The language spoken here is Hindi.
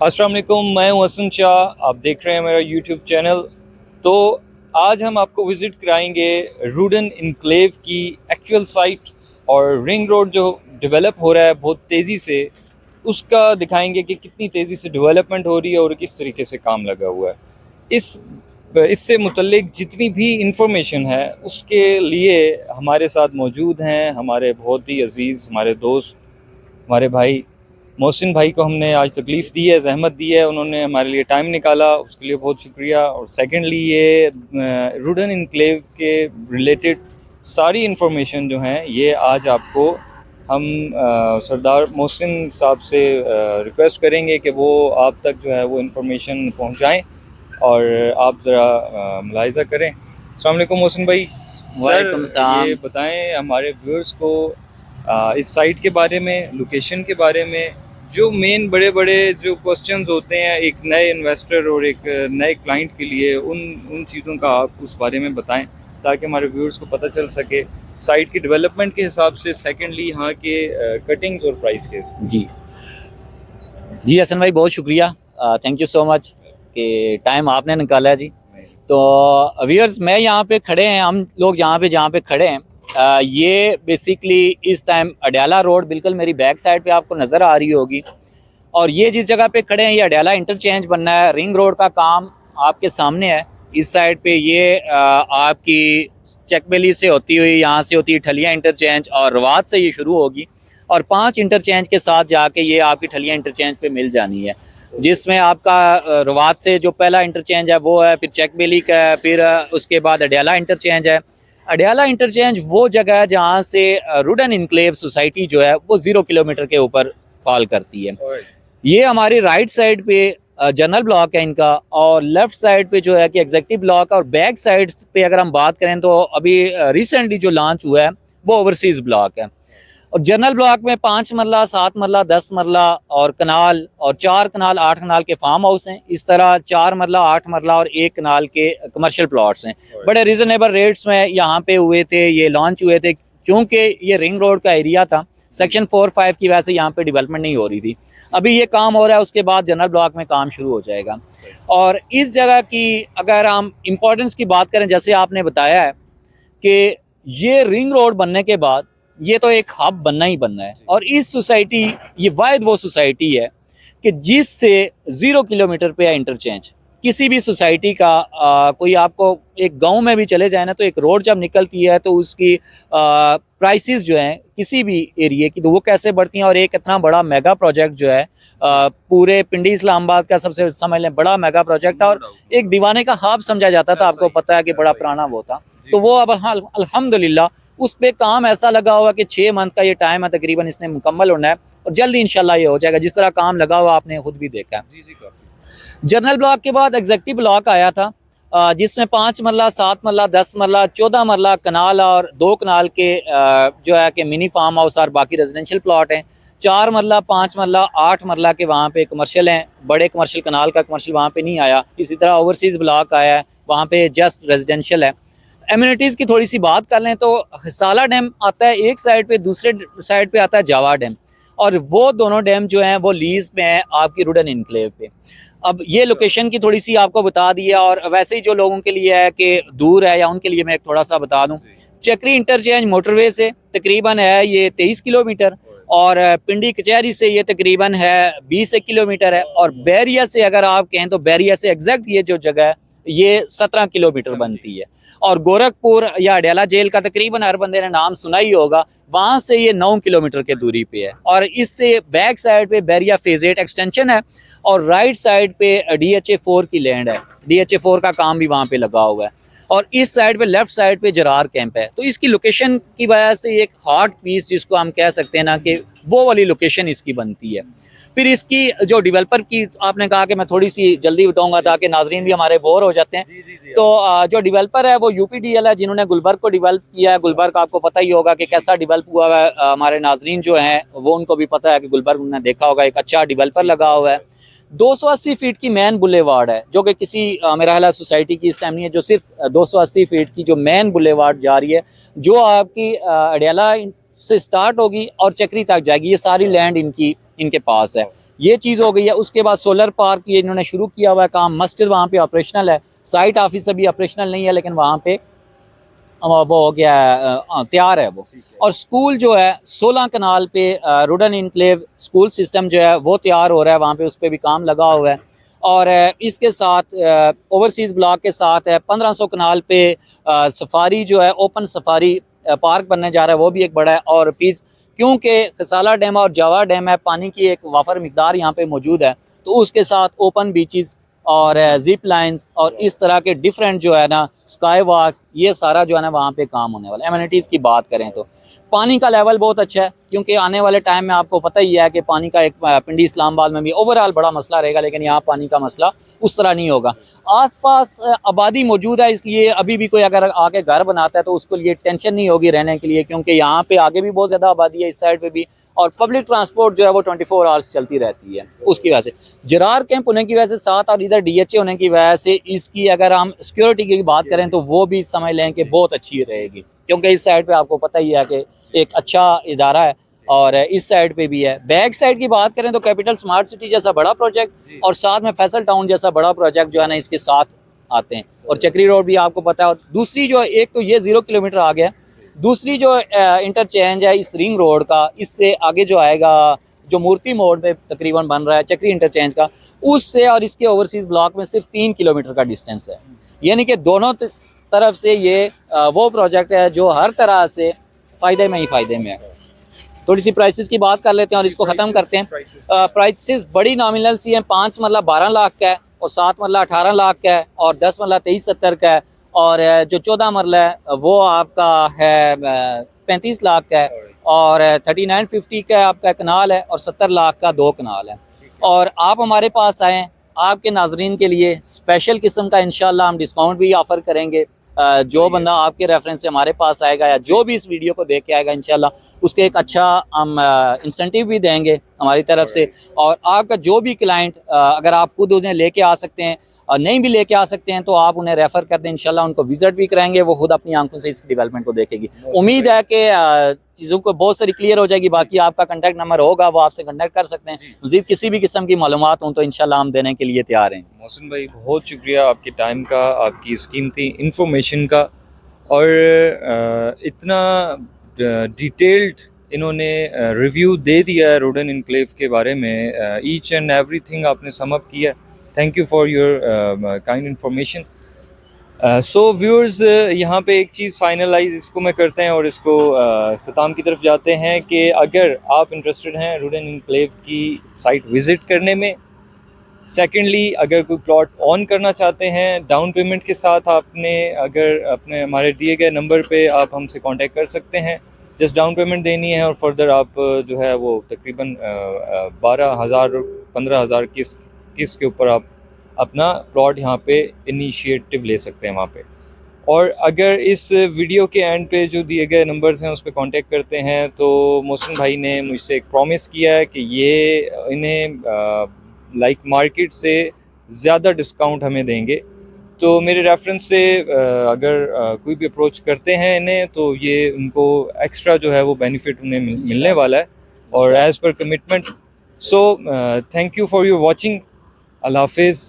अस्सलाम वालेकुम, मैं हूं हसन शाह। आप देख रहे हैं मेरा यूट्यूब चैनल। तो आज हम आपको विज़िट कराएंगे रूडन इनक्लेव की एक्चुअल साइट और रिंग रोड जो डेवलप हो रहा है बहुत तेज़ी से, उसका दिखाएंगे कि कितनी तेज़ी से डेवलपमेंट हो रही है और किस तरीके से काम लगा हुआ है। इससे मुतल्लिक जितनी भी इंफॉर्मेशन है उसके लिए हमारे साथ मौजूद हैं हमारे बहुत ही अजीज़, हमारे दोस्त, हमारे भाई मोहसिन भाई को हमने आज तकलीफ़ दी है, ज़हमत दी है, उन्होंने हमारे लिए टाइम निकाला, उसके लिए बहुत शुक्रिया। और सेकेंडली ये रूडन इनक्लेव के रिलेटेड सारी इन्फॉर्मेशन जो हैं ये आज आपको हम सरदार मोहसिन साहब से रिक्वेस्ट करेंगे कि वो आप तक जो है वो इन्फॉर्मेशन पहुंचाएं और आप ज़रा मुलाहिज़ा करें। अस्सलाम वालेकुम मोहसिन भाई। वालेकुम सर ये सलाम। बताएं हमारे व्यूअर्स को इस साइट के बारे में, लोकेशन के बारे में, जो मेन बड़े बड़े जो क्वेश्चंस होते हैं एक नए इन्वेस्टर और एक नए क्लाइंट के लिए, उन उन चीज़ों का आप उस बारे में बताएं ताकि हमारे व्यूअर्स को पता चल सके साइट की डेवलपमेंट के हिसाब से, सेकेंडली यहाँ के कटिंग्स और प्राइस के। जी जी हसन भाई, बहुत शुक्रिया। थैंक यू सो मच कि टाइम आपने निकाला है जी। तो व्यूअर्स, मैं यहाँ पे खड़े हैं, हम लोग यहाँ पे जहाँ पे खड़े हैं, ये बेसिकली इस टाइम अडयाला रोड बिल्कुल मेरी बैक साइड पे आपको नज़र आ रही होगी। और ये जिस जगह पे खड़े हैं ये अडयाला इंटरचेंज बनना है, रिंग रोड का काम आपके सामने है। इस साइड पे ये आपकी चकबेली से होती हुई यहाँ से होती है ठलिया इंटरचेंज और रवात से ये शुरू होगी और 5 इंटरचेंज के साथ जाके ये आपकी ठलिया इंटरचेंज पे मिल जानी है, जिसमें आपका रवात से जो पहला इंटरचेंज है वो है, फिर चकबेली का है, फिर उसके बाद अडयाला इंटरचेंज है। अडयाला इंटरचेंज वो जगह है जहाँ से रूडन इनक्लेव सोसाइटी जो है वो 0 किलोमीटर के ऊपर फॉल करती है। ये हमारी राइट साइड पे जनरल ब्लॉक है इनका, और लेफ्ट साइड पे जो है कि एग्जीक्यूटिव ब्लॉक है, और बैक साइड पे अगर हम बात करें तो अभी रिसेंटली जो लॉन्च हुआ है वो ओवरसीज ब्लॉक है। और जनरल ब्लॉक में 5 मरला, 7 मरला, 10 मरला और कनाल, और 4 कनाल 8 कनाल के फार्म हाउस हैं। इस तरह 4 मरला, 8 मरला और 1 कनाल के कमर्शियल प्लॉट्स हैं। बड़े रिजनेबल रेट्स में यहाँ पे हुए थे, ये लॉन्च हुए थे, क्योंकि ये रिंग रोड का एरिया था। सेक्शन 4-5 की वजह से यहाँ पे डेवलपमेंट नहीं हो रही थी। अभी ये काम हो रहा है, उसके बाद जनरल ब्लॉक में काम शुरू हो जाएगा। और इस जगह की अगर हम इम्पोर्टेंस की बात करें, जैसे आपने बताया है कि ये रिंग रोड बनने के बाद ये तो एक हब बनना ही बनना है, और इस सोसाइटी, ये वाहिद वो सोसाइटी है कि जिससे 0 किलोमीटर पे है इंटरचेंज। किसी भी सोसाइटी का कोई आपको एक गांव में भी चले जाए ना, तो एक रोड जब निकलती है तो उसकी प्राइसेस जो हैं किसी भी एरिया की, तो वो कैसे बढ़ती हैं। और एक इतना बड़ा मेगा प्रोजेक्ट जो है पूरे पिंडी इस्लामाबाद का सबसे समझ लें बड़ा मेगा प्रोजेक्ट था, और एक दीवाने का ख्वाब समझा जाता था, आपको पता है कि बड़ा पुराना वो था। तो वो अब अल्हम्दुलिल्लाह उस पे काम ऐसा लगा हुआ कि 6 मंथ का ये टाइम है तकरीबन, इसने मुकम्मल होना है और जल्दी इंशाल्लाह ये हो जाएगा। जिस तरह काम लगा हुआ आपने खुद भी देखा है। जनरल ब्लॉक के बाद एग्जीक्यूटिव ब्लॉक आया था, जिसमें 5 मरला, 7 मरला, 10 मरला, 14 मरला कनाल और 2 कनाल के जो है कि मिनी फार्म हाउस और बाकी रेजिडेंशियल प्लॉट हैं। 4 मरला, 5 मरला, 8 मरला के वहाँ पे कमर्शियल हैं, बड़े कमर्शियल कनाल का कमर्शियल वहाँ पे नहीं आया। इसी तरह ओवरसीज़ ब्लॉक आया है, वहाँ पे जस्ट रेजिडेंशियल है। एम्यूनिटीज़ की थोड़ी सी बात कर लें तो साला डैम आता है एक साइड पे, दूसरे साइड पे आता है जावा डैम, और वो दोनों डैम जो हैं वो लीज पे हैं आपकी रूडन इनक्लेव पे। अब ये लोकेशन की थोड़ी सी आपको बता दिया, और वैसे ही जो लोगों के लिए है कि दूर है या उनके लिए मैं थोड़ा सा बता दूं। चक्री इंटरचेंज मोटरवे से तकरीबन है ये 23 किलोमीटर, और पिंडी कचहरी से ये तकरीबन है 20 किलोमीटर है, और बैरिया से अगर आप कहें तो बैरिया से एग्जैक्ट ये जो जगह है ये 17 किलोमीटर बनती है। और गोरखपुर या अडयाला जेल का तकरीबन हर बंदे ने नाम सुना ही होगा, वहाँ से ये 9 किलोमीटर के दूरी पे है। और इससे बैक साइड पे बैरिया फेज 8 एक्सटेंशन है, और राइट साइड पे DHA 4 की लैंड है। DHA 4 का काम भी वहाँ पे लगा हुआ है, और इस साइड पे लेफ्ट साइड पे जरार कैंप है। तो इसकी लोकेशन की वजह से एक हार्ट पीस जिसको हम कह सकते हैं ना, कि वो वाली लोकेशन इसकी बनती है। फिर इसकी जो डेवलपर की आपने कहा कि मैं थोड़ी सी जल्दी बताऊंगा ताकि नाजरीन भी हमारे बोर हो जाते हैं। तो जो डेवलपर है वो UPDL है, जिन्होंने गुलबर्ग को डेवलप किया है। गुलबर्ग आपको पता ही होगा कि कैसा डेवलप हुआ है, हमारे नाजरीन जो हैं वो उनको भी पता है कि गुलबर्ग उन्होंने देखा होगा, एक अच्छा डेवलपर लगा हुआ है। 280 फीट की मेन बुलेवार्ड है, जो कि किसी मेरा ख्याल सोसाइटी की इस टाइम नहीं है, जो सिर्फ 280 फीट की जो मेन बुलेवार्ड जा रही है, जो आपकी अडयाला से स्टार्ट होगी और चक्री तक जाएगी। ये सारी लैंड इनके पास है। ये चीज़ हो गई है। उसके बाद सोलर पार्क ये इन्होंने शुरू किया हुआ है काम, मस्जिद वहाँ पे ऑपरेशनल है, साइट ऑफिस अभी ऑपरेशनल नहीं है लेकिन वहाँ पे वो हो गया है, तैयार है वो। और स्कूल जो है 16 कनाल पे रुडन इनक्लेव स्कूल सिस्टम जो है वो तैयार हो रहा है, वहाँ पे उस पर भी काम लगा हुआ है। और इसके साथ ओवरसीज़ ब्लॉक के साथ है 1500 कनाल पे सफारी जो है ओपन सफारी पार्क बनने जा रहा है, वो भी एक बड़ा है। और पीस क्योंकि खसाला डैम और जावा डैम है, पानी की एक वाफर मिकदार यहाँ पे मौजूद है, तो उसके साथ ओपन बीचेस और जिप लाइंस और इस तरह के डिफरेंट जो है ना स्काई वॉक्स, ये सारा जो है ना वहाँ पे काम होने वाला है। एमिनिटीज़ की बात करें तो पानी का लेवल बहुत अच्छा है, क्योंकि आने वाले टाइम में आपको पता ही है कि पानी का एक पिंडी इस्लामाबाद में भी ओवरऑल बड़ा मसला रहेगा, लेकिन यहाँ पानी का मसला उस तरह नहीं होगा। आसपास आबादी मौजूद है, इसलिए अभी भी कोई अगर आके घर बनाता है तो उसको लिए टेंशन नहीं होगी रहने के लिए, क्योंकि यहाँ पे आगे भी बहुत ज़्यादा आबादी है इस साइड पे भी, और पब्लिक ट्रांसपोर्ट जो है वो 24 आवर्स चलती रहती है। उसकी वजह से जरार कैंप होने की वजह से साथ और इधर DHA होने की वजह से इसकी अगर हम सिक्योरिटी की बात करें तो वो भी समझ लें कि बहुत अच्छी रहेगी, क्योंकि इस साइड पे आपको पता ही है कि एक अच्छा इदारा है और इस साइड पे भी है। बैक साइड की बात करें तो कैपिटल स्मार्ट सिटी जैसा बड़ा प्रोजेक्ट और साथ में फैसल टाउन जैसा बड़ा प्रोजेक्ट जो है ना इसके साथ आते हैं। और चक्री रोड भी आपको पता है। और दूसरी जो एक तो ये 0 किलोमीटर आ गया, दूसरी जो इंटरचेंज है इस रिंग रोड का, इससे आगे जो आएगा जो मूर्ति मोड़ पे तकरीबन बन रहा है चक्री इंटरचेंज का, उससे और इसके ओवरसीज ब्लॉक में सिर्फ 3 किलोमीटर का डिस्टेंस है। यानी कि दोनों तरफ से ये वो प्रोजेक्ट है जो हर तरह से फ़ायदे में ही फ़ायदे में है। थोड़ी सी प्राइसेस की बात कर लेते हैं और इसको ख़त्म करते हैं। प्राइसेस बड़ी नॉमिनल सी हैं, 5 मरला 12 लाख का है और 7 मरला 18 लाख का है और 10 मरला 2370 का है और जो 14 मरला है वो आपका है 35 लाख का है और 3950 का आपका कनाल है और 70 लाख का 2 कनाल है। और आप हमारे पास आएँ, आपके नाजरीन के लिए स्पेशल किस्म का इंशाल्लाह हम डिस्काउंट भी ऑफ़र करेंगे। जो बंदा आपके रेफरेंस से हमारे पास आएगा या जो भी इस वीडियो को देख के आएगा इंशाल्लाह उसके एक अच्छा हम इंसेंटिव भी देंगे हमारी तरफ से। और आपका जो भी क्लाइंट अगर आप खुद उन्हें लेके आ सकते हैं और नहीं भी लेके आ सकते हैं तो आप उन्हें रेफ़र कर दें, इंशाल्लाह उनको विज़िट भी कराएंगे, वो खुद अपनी आंखों से इस डेवलपमेंट को देखेगी। उम्मीद है कि चीज़ों को बहुत सारी क्लियर हो जाएगी। बाकी आपका कॉन्टैक्ट नंबर होगा, वो आपसे कॉन्टैक्ट कर सकते हैं। मज़ीद किसी भी किस्म की मालूमात हों तो इंशाल्लाह हम देने के लिए तैयार हैं। मोहसिन भाई बहुत शुक्रिया आपके टाइम का, आपकी इस कीमती इंफॉर्मेशन का, और इतना डिटेल्ड इन्होंने रिव्यू दे दिया है रुडन इनक्लेव के बारे में। ईच एंड एवरीथिंग आपने सम अप किया। Thank you for your kind information. So viewers, यहाँ पे एक चीज़ फाइनलाइज इसको मैं करते हैं और इसको इख्तिताम की तरफ जाते हैं कि अगर आप इंटरेस्टेड हैं रुडन इनक्लेव की साइट विज़िट करने में, सेकेंडली अगर कोई प्लॉट ऑन करना चाहते हैं डाउन पेमेंट के साथ, आपने अगर अपने हमारे दिए गए नंबर पे आप हमसे कांटेक्ट कर सकते हैं। जस्ट डाउन पेमेंट देनी है और फर्दर आप जो है वो तकरीबन 12,000 15,000 किस के ऊपर आप अपना प्लॉट यहाँ पे इनिशिएटिव ले सकते हैं वहाँ पे। और अगर इस वीडियो के एंड पे जो दिए गए नंबर्स हैं उस पर कांटेक्ट करते हैं तो मोहसिन भाई ने मुझसे एक प्रॉमिस किया है कि ये इन्हें लाइक मार्केट से ज़्यादा डिस्काउंट हमें देंगे। तो मेरे रेफरेंस से अगर कोई भी अप्रोच करते हैं इन्हें तो ये उनको एक्स्ट्रा जो है वो बेनिफिट उन्हें मिलने वाला है और as per commitment. So thank you for your watching. अल्लाह हाफिज़।